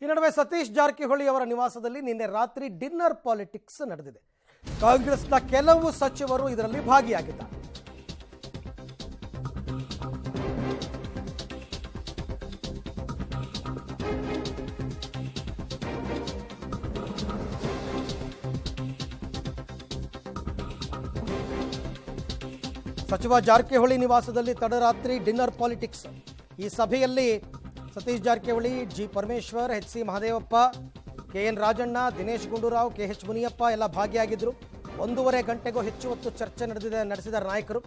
ಈ ನಡುವೆ ಸತೀಶ್ ಜಾರಕಿಹೊಳಿ ಅವರ ನಿವಾಸದಲ್ಲಿ ನಿನ್ನೆ ರಾತ್ರಿ ಡಿನ್ನರ್ ಪಾಲಿಟಿಕ್ಸ್ ನಡೆದಿದೆ. ಕಾಂಗ್ರೆಸ್ನ ಕೆಲವು ಸಚಿವರು ಇದರಲ್ಲಿ ಭಾಗಿಯಾಗಿದ್ದಾರೆ. ಸಚಿವ ಜಾರಕಿಹೊಳಿ ನಿವಾಸದಲ್ಲಿ ತಡರಾತ್ರಿ ಡಿನ್ನರ್ ಪಾಲಿಟಿಕ್ಸ್. ಈ ಸಭೆಯಲ್ಲಿ Satish Jarkiholi, G Parameshwar, H C Mahadevappa, K N Rajanna, Dinesh Gundurao, K H Muniyappa ಎಲ್ಲ ಭಾಗಿಯಾಗಿದ್ದರು. 1.5 ಗಂಟೆಗೂ ಹೆಚ್ಚು ಹೊತ್ತು ಚರ್ಚೆ ನಡೆಸಿದ ನಾಯಕರು.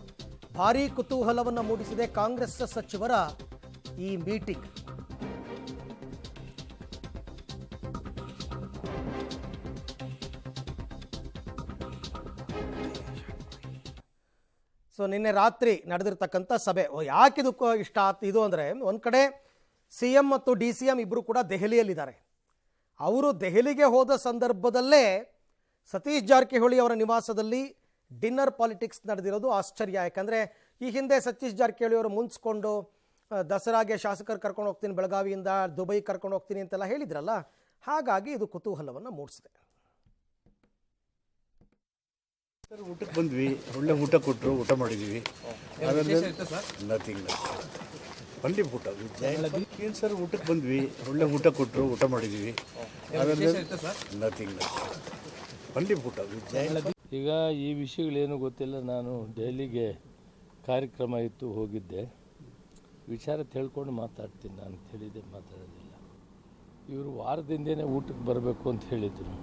ಭಾರೀ ಕುತೂಹಲವನ್ನು ಮೂಡಿಸಿದೆ ಕಾಂಗ್ರೆಸ್ ಸಚಿವರ ಈ ಮೀಟಿಂಗ್. ಸೊ ನಿನ್ನೆ ರಾತ್ರಿ ನಡೆದಿರ್ತಕ್ಕಂಥ ಸಭೆ ಯಾಕಿದು ಇಷ್ಟ ಇದು ಅಂದರೆ, ಒಂದು ಕಡೆ ಸಿ ಎಂ ಮತ್ತು ಡಿ ಸಿ ಎಂ ಇಬ್ಬರು ಕೂಡ ದೆಹಲಿಯಲ್ಲಿದ್ದಾರೆ. ಅವರು ದೆಹಲಿಗೆ ಹೋದ ಸಂದರ್ಭದಲ್ಲೇ ಸತೀಶ್ ಜಾರಕಿಹೊಳಿ ಅವರ ನಿವಾಸದಲ್ಲಿ ಡಿನ್ನರ್ ಪಾಲಿಟಿಕ್ಸ್ ನಡೆದಿರೋದು ಆಶ್ಚರ್ಯ. ಯಾಕಂದರೆ ಈ ಹಿಂದೆ ಸತೀಶ್ ಜಾರಕಿಹೊಳಿ ಅವರು ಮುನ್ಸ್ಕೊಂಡು ದಸರಾಗೆ ಶಾಸಕರು ಕರ್ಕೊಂಡು ಹೋಗ್ತೀನಿ, ಬೆಳಗಾವಿಯಿಂದ ದುಬೈ ಕರ್ಕೊಂಡು ಹೋಗ್ತೀನಿ ಅಂತೆಲ್ಲ ಹೇಳಿದ್ರಲ್ಲ, ಹಾಗಾಗಿ ಇದು ಕುತೂಹಲವನ್ನು ಮೂಡಿಸಿದೆ. ಸರ್, ಊಟಕ್ಕೆ ಬಂದ್ವಿ, ಒಳ್ಳೆ ಊಟ ಕೊಟ್ಟರು, ಊಟ ಮಾಡಿದ್ವಿ. ನಥಿಂಗ್ ಒನ್ಲಿ ಊಟ. ಏನು ಸರ್, ಊಟಕ್ಕೆ ಬಂದ್ವಿ, ಒಳ್ಳೆ ಊಟ ಕೊಟ್ಟರು, ಊಟ ಮಾಡಿದ್ವಿ. ನಥಿಂಗ್ ಒನ್ಲಿ ಊಟ. ಈಗ ಈ ವಿಷಯಗಳೇನು ಗೊತ್ತಿಲ್ಲ. ನಾನು ದೆಹಲಿಗೆ ಕಾರ್ಯಕ್ರಮ ಇತ್ತು, ಹೋಗಿದ್ದೆ. ವಿಚಾರ ತಿಳ್ಕೊಂಡು ಮಾತಾಡ್ತೀನಿ, ನಾನು ತಿಳಿದೆ ಮಾತಾಡೋದಿಲ್ಲ. ಇವರು ವಾರದಿಂದನೇ ಊಟಕ್ಕೆ ಬರಬೇಕು ಅಂತ ಹೇಳಿದರು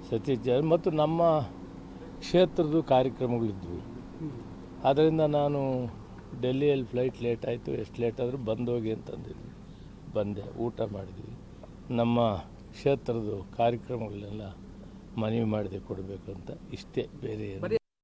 ಸತೀಶ್ ಜಾರಕಿಹೊಳಿ. ಮತ್ತು ನಮ್ಮ ಕ್ಷೇತ್ರದ ಕಾರ್ಯಕ್ರಮಗಳಿದ್ವು. ಆದ್ದರಿಂದ ನಾನು ಡೆಲ್ಲಿಯಲ್ಲಿ ಫ್ಲೈಟ್ ಲೇಟ್ ಆಯಿತು, ಎಷ್ಟು ಲೇಟ್ ಆದರೂ ಬಂದೋಗಿ ಅಂತಂದಿದ್ವಿ. ಬಂದೆ, ಊಟ ಮಾಡಿದ್ವಿ. ನಮ್ಮ ಕ್ಷೇತ್ರದ ಕಾರ್ಯಕ್ರಮಗಳನ್ನೆಲ್ಲ ಮನವಿ ಮಾಡಿದೆ ಕೊಡಬೇಕು ಅಂತ. ಇಷ್ಟೇ, ಬೇರೆ ಏನು.